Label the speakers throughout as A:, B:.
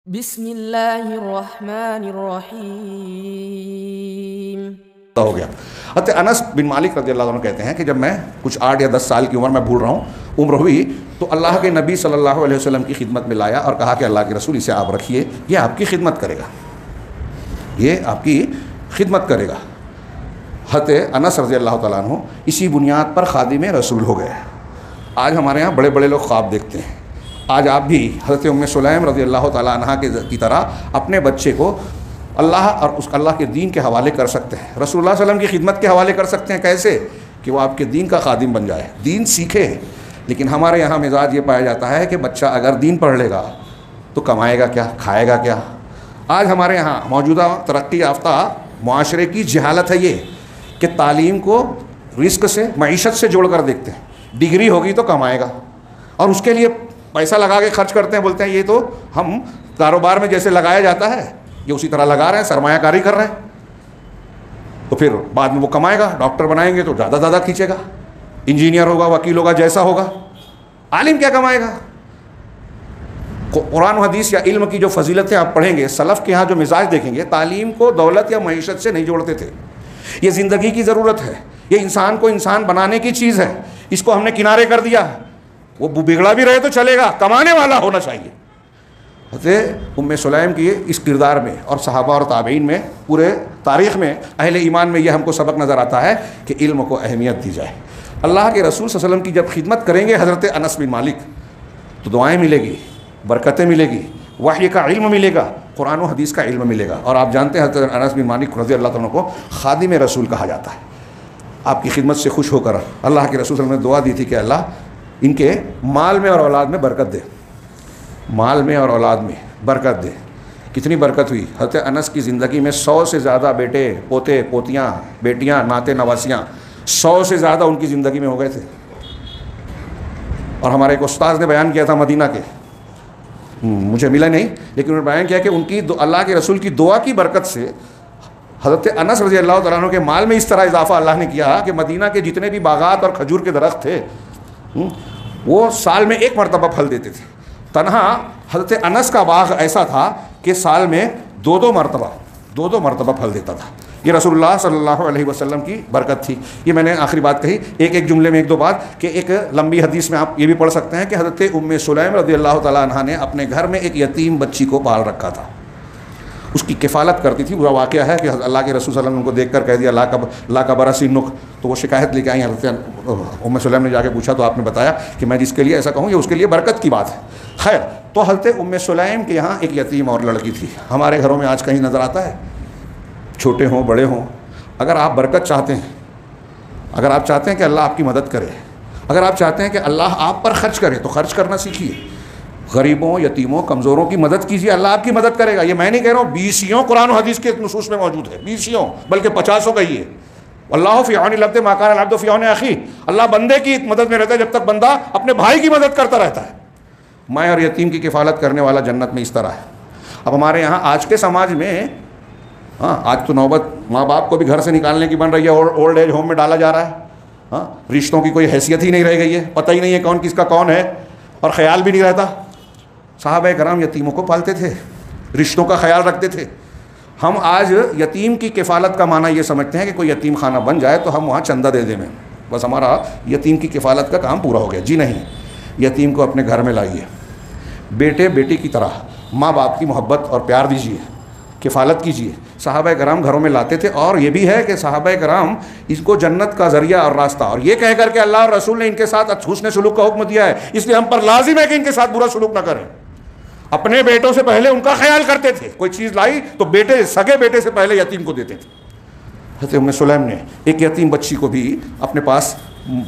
A: بسم اللہ الرحمن الرحیم۔
B: ہو گیا۔ حضرت انس بن مالک رضی اللہ عنہ کہتے ہیں کہ جب میں کچھ 8 یا 10 سال کی عمر میں بھول رہا ہوں عمر ہوئی تو اللہ کے نبی صلی اللہ علیہ وسلم کی خدمت میں لایا اور کہا کہ اللہ کے رسول اسے آپ رکھیے، یہ آپ کی خدمت کرے گا، یہ آپ کی خدمت کرے گا۔ حضرت انس رضی اللہ تعالیٰ عنہ اسی بنیاد پر خادم رسول ہو گئے۔ آج ہمارے ہاں بڑے بڑے لوگ خواب دیکھتے ہیں، آج آپ بھی حضرت ام سلیم رضی اللہ تعالیٰ عنہ کی طرح اپنے بچے کو اللہ اور اللہ کے دین کے حوالے کر سکتے ہیں، رسول اللہ صلی اللہ علیہ وسلم کی خدمت کے حوالے کر سکتے ہیں۔ کیسے؟ کہ وہ آپ کے دین کا خادم بن جائے، دین سیکھے۔ لیکن ہمارے یہاں مزاج یہ پایا جاتا ہے کہ بچہ اگر دین پڑھ لے گا تو کمائے گا کیا، کھائے گا کیا۔ آج ہمارے یہاں موجودہ ترقی یافتہ معاشرے کی جہالت ہے یہ کہ تعلیم کو رزق سے، معیشت سے جوڑ کر دیکھتے ہیں۔ ڈگری ہوگی تو کمائے گا، اور اس کے لیے پیسہ لگا کے خرچ کرتے ہیں، بولتے ہیں یہ تو ہم کاروبار میں جیسے لگایا جاتا ہے یہ اسی طرح لگا رہے ہیں، سرمایہ کاری کر رہے ہیں۔ تو پھر بعد میں وہ کمائے گا، ڈاکٹر بنائیں گے تو زیادہ کھینچے گا، انجینئر ہوگا، وکیل ہوگا، جیسا ہوگا۔ عالم کیا کمائے گا؟ قرآن و حدیث یا علم کی جو فضیلتیں آپ پڑھیں گے، سلف کے ہاں جو مزاج دیکھیں گے، تعلیم کو دولت یا معیشت سے نہیں جوڑتے تھے۔ یہ زندگی کی ضرورت ہے، یہ انسان کو انسان بنانے کی چیز ہے، اس کو ہم نے کنارے کر دیا۔ وہ بگڑا بھی رہے تو چلے گا، کمانے والا ہونا چاہیے۔ حضرت ام سلیم کی اس کردار میں اور صحابہ اور تابعین میں، پورے تاریخ میں، اہل ایمان میں یہ ہم کو سبق نظر آتا ہے کہ علم کو اہمیت دی جائے۔ اللہ کے رسول صلی اللہ علیہ وسلم کی جب خدمت کریں گے حضرت انس بن مالک تو دعائیں ملے گی، برکتیں ملے گی، وحی کا علم ملے گا، قرآن و حدیث کا علم ملے گا۔ اور آپ جانتے ہیں حضرت انس بن مالک رضی اللہ عنہ کو خادم رسول کہا جاتا ہے۔ آپ کی خدمت سے خوش ہو کر اللہ کے رسول صلی اللہ علیہ وسلم نے دعا دی تھی کہ اللہ ان کے مال میں اور اولاد میں برکت دے، مال میں اور اولاد میں برکت دے۔ کتنی برکت ہوئی؟ حضرت انس کی زندگی میں 100 سے زیادہ بیٹے، پوتے، پوتیاں، بیٹیاں، ناتے نواسیاں 100 سے زیادہ ان کی زندگی میں ہو گئے تھے۔ اور ہمارے ایک استاذ نے بیان کیا تھا مدینہ کے، مجھے ملا نہیں لیکن انہوں نے بیان کیا کہ ان کی اللہ کے رسول کی دعا کی برکت سے حضرت انس رضی اللہ تعالیٰ عنہ کے مال میں اس طرح اضافہ اللہ نے کیا کہ مدینہ کے جتنے بھی باغات اور کھجور کے درخت تھے وہ سال میں 1 مرتبہ پھل دیتے تھے۔ تنہا حضرت انس کا باغ ایسا تھا کہ سال میں 2 مرتبہ پھل دیتا تھا۔ یہ رسول اللہ صلی اللہ علیہ وسلم کی برکت تھی۔ یہ میں نے آخری بات کہی، ایک جملے میں 1-2 بات، کہ ایک لمبی حدیث میں آپ یہ بھی پڑھ سکتے ہیں کہ حضرت ام سلیم رضی اللہ تعالیٰ عنہ نے اپنے گھر میں ایک یتیم بچی کو پال رکھا تھا، اس کی کفالت کرتی تھی۔ وہ واقعہ ہے کہ اللہ کے رسول صلی اللہ علیہ وسلم کو دیکھ کر کہہ دیا لا کا برسی نق، تو وہ شکایت لے کے آئی حضرت ام سلیم نے، جا کے پوچھا تو آپ نے بتایا کہ میں جس کے لیے ایسا کہوں یہ اس کے لیے برکت کی بات ہے۔ خیر، تو حضرت ام سلیم کے یہاں ایک یتیم اور لڑکی تھی۔ ہمارے گھروں میں آج کہیں نظر آتا ہے، چھوٹے ہوں بڑے ہوں، اگر آپ برکت چاہتے ہیں، اگر آپ چاہتے ہیں کہ اللہ آپ کی مدد کرے، اگر آپ چاہتے ہیں کہ اللہ آپ پر خرچ کرے تو خرچ کرنا سیکھیے، غریبوں، یتیموں، کمزوروں کی مدد کیجیے، اللہ آپ کی مدد کرے گا۔ یہ میں نہیں کہہ رہا ہوں، 20 قرآن و حدیث کے نصوص میں موجود ہے، 20 بلکہ 50 کہیے۔ اللہ فی عون العبد ما کان العبد فی عون اخیہ، اللہ بندے کی مدد میں رہتا ہے جب تک بندہ اپنے بھائی کی مدد کرتا رہتا ہے۔ میں اور یتیم کی کفالت کرنے والا جنت میں اس طرح ہے۔ اب ہمارے یہاں آج کے سماج میں آج تو نوبت ماں باپ کو بھی گھر سے نکالنے کی بن رہی ہے، اولڈ ایج ہوم میں ڈالا جا رہا ہے۔ رشتوں کی کوئی حیثیت ہی نہیں رہ گئی ہے، پتہ ہی نہیں ہے کون کس کا کون ہے، اور خیال بھی نہیں رہتا۔ صحابہ کرام یتیموں کو پالتے تھے، رشتوں کا خیال رکھتے تھے۔ ہم آج یتیم کی کفالت کا معنی یہ سمجھتے ہیں کہ کوئی یتیم خانہ بن جائے تو ہم وہاں چندہ دے دیں، بس ہمارا یتیم کی کفالت کا کام پورا ہو گیا۔ جی نہیں، یتیم کو اپنے گھر میں لائیے، بیٹے بیٹی کی طرح ماں باپ کی محبت اور پیار دیجیے، کفالت کیجیے۔ صحابہ کرام گھروں میں لاتے تھے، اور یہ بھی ہے کہ صحابہ کرام اس کو جنت کا ذریعہ اور راستہ، اور یہ کہہ کر کہ اللہ اور رسول نے ان کے ساتھ حسن سلوک کا حکم دیا ہے، اس لیے ہم پر لازم ہے کہ ان کے ساتھ برا سلوک نہ کریں۔ اپنے بیٹوں سے پہلے ان کا خیال کرتے تھے، کوئی چیز لائی تو سگے بیٹے سے پہلے یتیم کو دیتے تھے۔ حضرت ام سلیم نے ایک یتیم بچی کو بھی اپنے پاس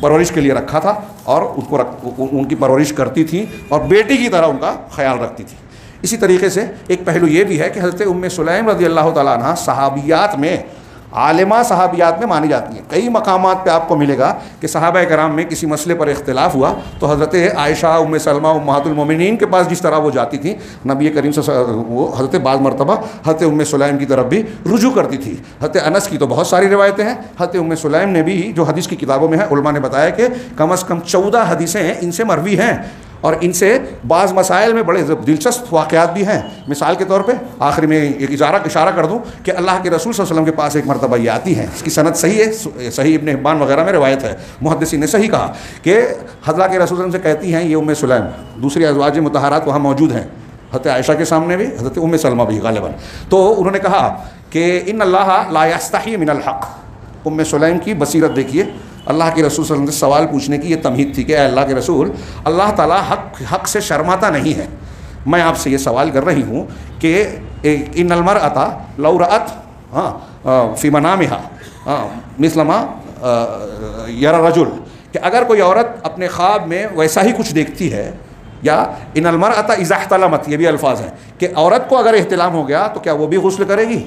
B: پرورش کے لیے رکھا تھا، اور ان کی پرورش کرتی تھی اور بیٹی کی طرح ان کا خیال رکھتی تھی۔ اسی طریقے سے ایک پہلو یہ بھی ہے کہ حضرت ام سلیم رضی اللہ تعالیٰ عنہ صحابیات میں، عالمہ صحابیات میں مانی جاتی ہیں۔ کئی مقامات پہ آپ کو ملے گا کہ صحابہ کرام میں کسی مسئلے پر اختلاف ہوا تو حضرت عائشہ، ام سلمہ، امہات المومنین کے پاس جس طرح وہ جاتی تھیں، نبی کریم صلی اللہ علیہ وسلم وہ حضرت بعض مرتبہ حضرت ام سلیم کی طرف بھی رجوع کرتی تھی۔ حضرت انس کی تو بہت ساری روایتیں ہیں، حضرت ام سلیم نے بھی جو حدیث کی کتابوں میں ہے، علماء نے بتایا کہ کم از کم 14 حدیثیں ان سے مروی ہیں۔ اور ان سے بعض مسائل میں بڑے دلچسپ واقعات بھی ہیں. مثال کے طور پہ آخر میں ایک اشارہ کر دوں کہ اللہ کے رسول صلی اللہ علیہ وسلم کے پاس ایک مرتبہ یہ آتی ہیں, اس کی سند صحیح ہے, صحیح ابن حبان وغیرہ میں روایت ہے, محدثین نے صحیح کہا کہ حضرت کے رسول صلی اللہ علیہ وسلم سے کہتی ہیں, یہ ام سلیم, دوسری ازواج مطہرات وہاں موجود ہیں, حضرت عائشہ کے سامنے بھی, حضرت ام سلمہ بھی غالباً, تو انہوں نے کہا کہ ان اللہ لا یستحی من الحق. ام سلیم کی بصیرت دیکھیے, اللہ کے رسول صلی اللہ علیہ وسلم سے سوال پوچھنے کی یہ تمہید تھی کہ اے اللہ کے رسول, اللہ تعالیٰ حق سے شرماتا نہیں ہے, میں آپ سے یہ سوال کر رہی ہوں کہ ان المرأۃ لو رأت فی منامها مثل ما یرى الرجل, کہ اگر کوئی عورت اپنے خواب میں ویسا ہی کچھ دیکھتی ہے, یا ان المرأۃ اذا احتلمت, یہ بھی الفاظ ہیں کہ عورت کو اگر احتلام ہو گیا تو کیا وہ بھی غسل کرے گی؟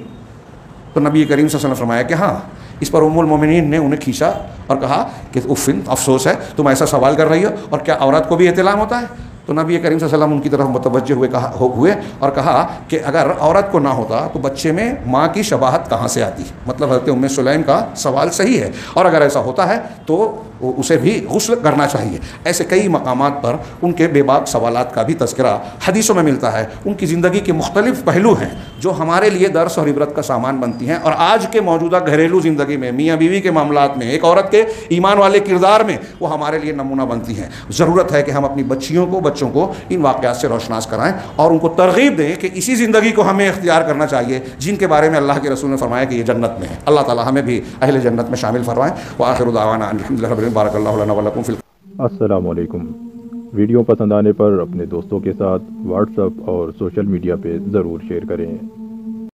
B: تو نبی کریم صلی اللہ علیہ وسلم نے فرمایا کہ ہاں. اس پر ام المومنین نے انہیں کھینچا اور کہا کہ افسوس ہے تم ایسا سوال کر رہی ہو, اور کیا عورت کو بھی احتلام ہوتا ہے؟ تو نبی کریم صلی اللہ علیہ وسلم ان کی طرف متوجہ ہوئے اور کہا کہ اگر عورت کو نہ ہوتا تو بچے میں ماں کی شباہت کہاں سے آتی؟ مطلب حضرت ام سلیم کا سوال صحیح ہے, اور اگر ایسا ہوتا ہے تو اسے بھی غسل کرنا چاہیے. ایسے کئی مقامات پر ان کے بے باک سوالات کا بھی تذکرہ حدیثوں میں ملتا ہے. ان کی زندگی کے مختلف پہلو ہیں جو ہمارے لیے درس اور عبرت کا سامان بنتی ہیں, اور آج کے موجودہ گھریلو زندگی میں, میاں بیوی کے معاملات میں, ایک عورت کے ایمان والے کردار میں وہ ہمارے لیے نمونہ بنتی ہیں. ضرورت ہے کہ ہم اپنی بچیوں کو ان واقعات سے روشناس کرائیں اور ان کو ترغیب دیں کہ اسی زندگی کو ہمیں اختیار کرنا چاہیے جن کے بارے میں اللہ کے رسول نے فرمایا کہ یہ جنت میں ہے. اللہ تعالی ہمیں بھی اہل جنت میں شامل فرمائیں. وآخر دعوانا الحمدللہ رب العالمین. بارک اللہ لنا ولکم فی
C: السلام علیکم. ویڈیو پسند آنے پر اپنے دوستوں کے ساتھ واٹس ایپ اور سوشل میڈیا پہ ضرور شیئر کریں.